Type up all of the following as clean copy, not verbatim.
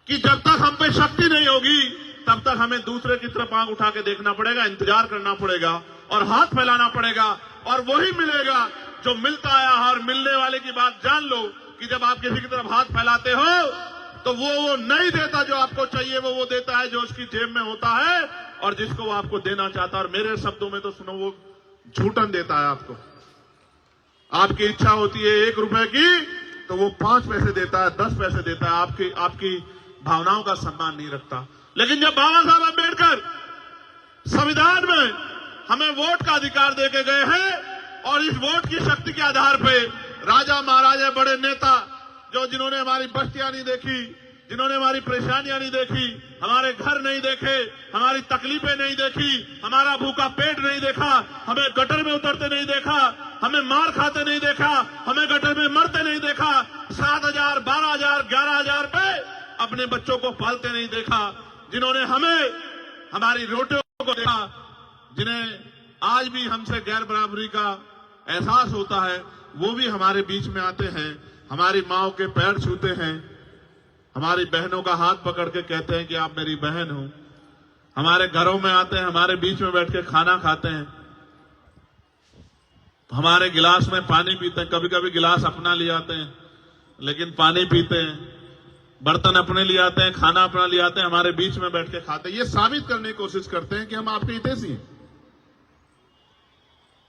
कि जब तक हम पे शक्ति नहीं होगी तब तक हमें दूसरे की तरफ आंख उठा के देखना पड़ेगा, इंतजार करना पड़ेगा और हाथ फैलाना पड़ेगा, और वही मिलेगा जो मिलता आया है। और मिलने वाले की बात जान लो कि जब आप किसी की तरफ हाथ फैलाते हो तो वो नहीं देता जो आपको चाहिए, वो देता है जो उसकी जेब में होता है और जिसको वो आपको देना चाहता है। और मेरे शब्दों में तो सुनो, वो झूठन देता है आपको। आपकी इच्छा होती है 1 रुपए की तो वो 5 पैसे देता है, 10 पैसे देता है, आपकी भावनाओं का सम्मान नहीं रखता। लेकिन जब बाबा साहब अम्बेडकर संविधान में हमें वोट का अधिकार देके गए हैं और इस वोट की शक्ति के आधार पे राजा महाराजा बड़े नेता जिन्होंने हमारी बस्तियां नहीं देखी, जिन्होंने हमारी परेशानियां नहीं देखी, हमारे घर नहीं देखे, हमारी तकलीफें नहीं देखी, हमारा भूखा पेट नहीं देखा, हमें गटर में उतरते नहीं देखा, हमें मार खाते नहीं देखा, हमें गटर में मरते नहीं देखा, 7,000, 12,000, 11,000 पे अपने बच्चों को पालते नहीं देखा, जिन्होंने हमें हमारी रोटियों को देखा, जिन्हें आज भी हमसे गैर बराबरी का एहसास होता है, वो भी हमारे बीच में आते हैं, हमारी माओ के पैर छूते हैं, हमारी बहनों का हाथ पकड़ के कहते हैं कि आप मेरी बहन हो, हमारे घरों में आते हैं, हमारे बीच में बैठ के खाना खाते हैं, हमारे गिलास में पानी पीते हैं। कभी कभी गिलास अपना ले आते हैं लेकिन पानी पीते हैं, बर्तन अपने ले आते हैं, खाना अपना ले आते हैं, हमारे बीच में बैठ के खाते हैं। ये साबित करने की कोशिश करते हैं कि हम आपके हितैषी हैं।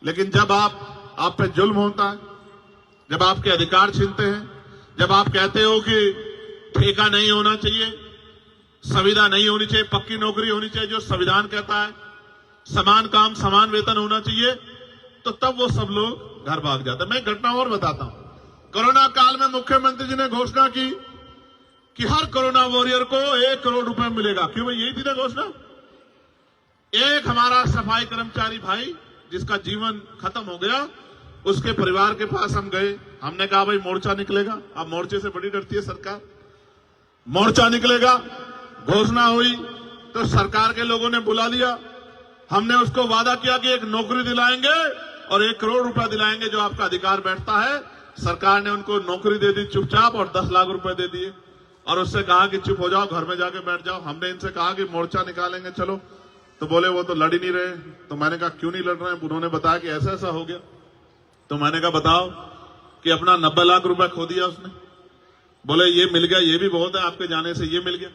लेकिन जब आप पे जुल्म होता है, जब आपके अधिकार छीनते हैं, जब आप कहते हो कि ठेका नहीं होना चाहिए, संविदा नहीं होनी चाहिए, पक्की नौकरी होनी चाहिए जो संविधान कहता है, समान काम समान वेतन होना चाहिए, तो तब वो सब लोग घर भाग जाते हैं। मैं घटना और बताता हूं। कोरोना काल में मुख्यमंत्री जी ने घोषणा की कि हर कोरोना वॉरियर को 1 करोड़ रुपए मिलेगा। क्यों भाई, यही थी ना घोषणा। एक हमारा सफाई कर्मचारी भाई जिसका जीवन खत्म हो गया, उसके परिवार के पास हम गए, हमने कहा भाई मोर्चा निकलेगा। अब मोर्चे से बड़ी डरती है सरकार, मोर्चा निकलेगा। घोषणा हुई तो सरकार के लोगों ने बुला लिया, हमने उसको वादा किया कि 1 नौकरी दिलाएंगे और 1 करोड़ रुपया दिलाएंगे जो आपका अधिकार बैठता है। सरकार ने उनको नौकरी दे दी चुपचाप और 10 लाख रुपए दे दिए और उससे कहा कि चुप हो जाओ, घर में जाके बैठ जाओ। हमने इनसे कहा कि मोर्चा निकालेंगे चलो, तो बोले वो तो लड़ ही नहीं रहे। तो मैंने कहा क्यों नहीं लड़ रहे हैं? उन्होंने बताया कि ऐसा ऐसा हो गया। तो मैंने कहा बताओ कि अपना 90 लाख रुपए खो दिया उसने। बोले ये मिल गया, ये भी बहुत है, आपके जाने से ये मिल गया।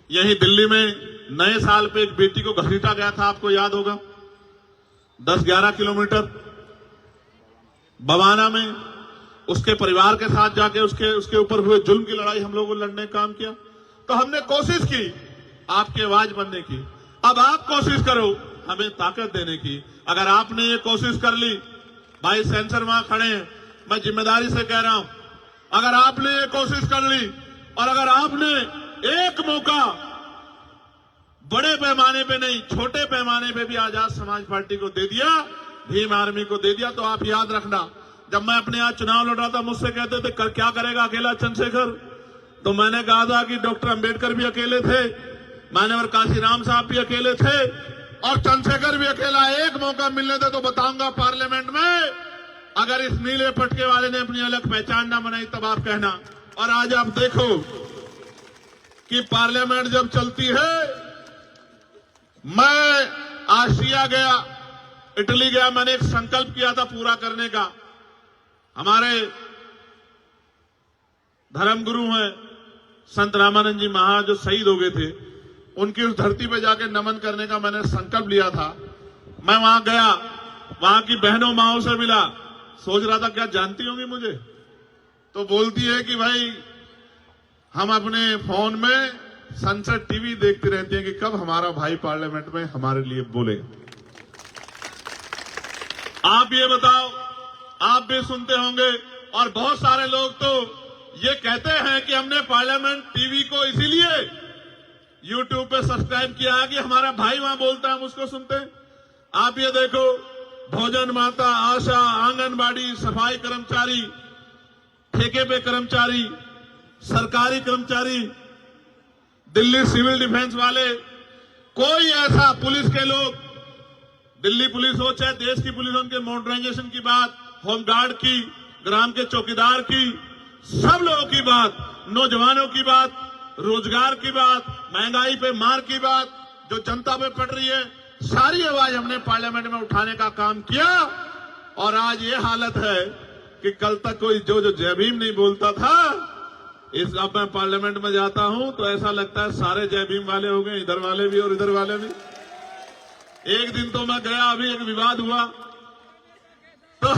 यहीं दिल्ली में नए साल पे एक बेटी को घसीटा गया था, आपको याद होगा, 10-11 किलोमीटर बवाना में उसके परिवार के साथ जाके उसके ऊपर हुए जुल्म की लड़ाई हम लोगों ने लड़ने का काम किया। तो हमने कोशिश की आपकी आवाज बनने की। अब आप कोशिश करो हमें ताकत देने की। अगर आपने ये कोशिश कर ली, भाई सेंसर वहां खड़े हैं, मैं जिम्मेदारी से कह रहा हूं, अगर आपने ये कोशिश कर ली और अगर आपने एक मौका बड़े पैमाने पे नहीं छोटे पैमाने पे भी आजाद समाज पार्टी को दे दिया, भीम आर्मी को दे दिया, तो आप याद रखना, जब मैं अपने यहाँ चुनाव लड़ रहा था मुझसे कहते थे क्या करेगा अकेला चंद्रशेखर, तो मैंने कहा था कि डॉक्टर अंबेडकर भी अकेले थे, मान्यवर काशीराम साहब भी अकेले थे और चंद्रशेखर भी अकेला। एक मौका मिलने दे तो बताऊंगा पार्लियामेंट में, अगर इस नीले पटके वाले ने अपनी अलग पहचान ना बनाई तब आप कहना। और आज आप देखो कि पार्लियामेंट जब चलती है, मैं आसिया गया, इटली गया, मैंने एक संकल्प किया था पूरा करने का। हमारे धर्मगुरु हैं संत रामानंद जी महाराज जो शहीद हो गए थे, उनकी उस धरती पे जाके नमन करने का मैंने संकल्प लिया था। मैं वहां गया, वहां की बहनों माओं से मिला, सोच रहा था क्या जानती होंगी मुझे, तो बोलती है कि भाई हम अपने फोन में सनसेट टीवी देखती रहती है कि कब हमारा भाई पार्लियामेंट में हमारे लिए बोले। आप ये बताओ, आप भी सुनते होंगे और बहुत सारे लोग तो ये कहते हैं कि हमने पार्लियामेंट टीवी को इसीलिए यूट्यूब पे सब्सक्राइब किया है कि हमारा भाई वहां बोलता है हम उसको सुनते हैं। आप ये देखो, भोजन माता, आशा, आंगनबाड़ी, सफाई कर्मचारी, ठेके पे कर्मचारी, सरकारी कर्मचारी, दिल्ली सिविल डिफेंस वाले, कोई ऐसा पुलिस के लोग, दिल्ली पुलिस हो चाहे देश की पुलिस हो, उनके मॉडर्नाइजेशन की बात, होमगार्ड की, ग्राम के चौकीदार की, सब लोगों की बात, नौजवानों की बात, रोजगार की बात, महंगाई पे मार की बात, जो जनता पे पड़ रही है, सारी आवाज हमने पार्लियामेंट में उठाने का काम किया। और आज ये हालत है कि कल तक कोई जो जय भीम नहीं बोलता था, अब मैं पार्लियामेंट में जाता हूं तो ऐसा लगता है सारे जय भीम वाले हो गए, इधर वाले भी और इधर वाले भी। एक दिन तो मैं गया, अभी एक विवाद हुआ तो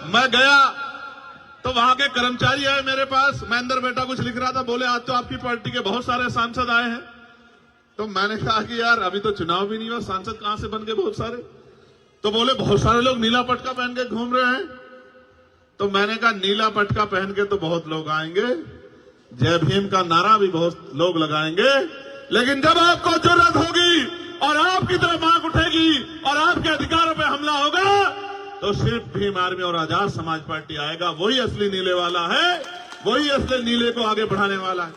मैं गया तो वहां के कर्मचारी आए मेरे पास, मैं अंदर बैठा कुछ लिख रहा था, बोले आज तो आपकी पार्टी के बहुत सारे सांसद आए हैं। तो मैंने कहा कि यार अभी तो चुनाव भी नहीं हुआ, सांसद कहां से बन गए बहुत सारे? तो बोले बहुत सारे लोग नीला पटका पहन के घूम रहे हैं। तो मैंने कहा नीला पटका पहन के तो बहुत लोग आएंगे, जय भीम का नारा भी बहुत लोग लगाएंगे, लेकिन जब आपको जरूरत होगी और आपकी तरफ आंख उठेगी और आपके अधिकारों पे हमला होगा तो सिर्फ भीम आर्मी और आजाद समाज पार्टी आएगा। वही असली नीले वाला है, वही असली नीले को आगे बढ़ाने वाला है।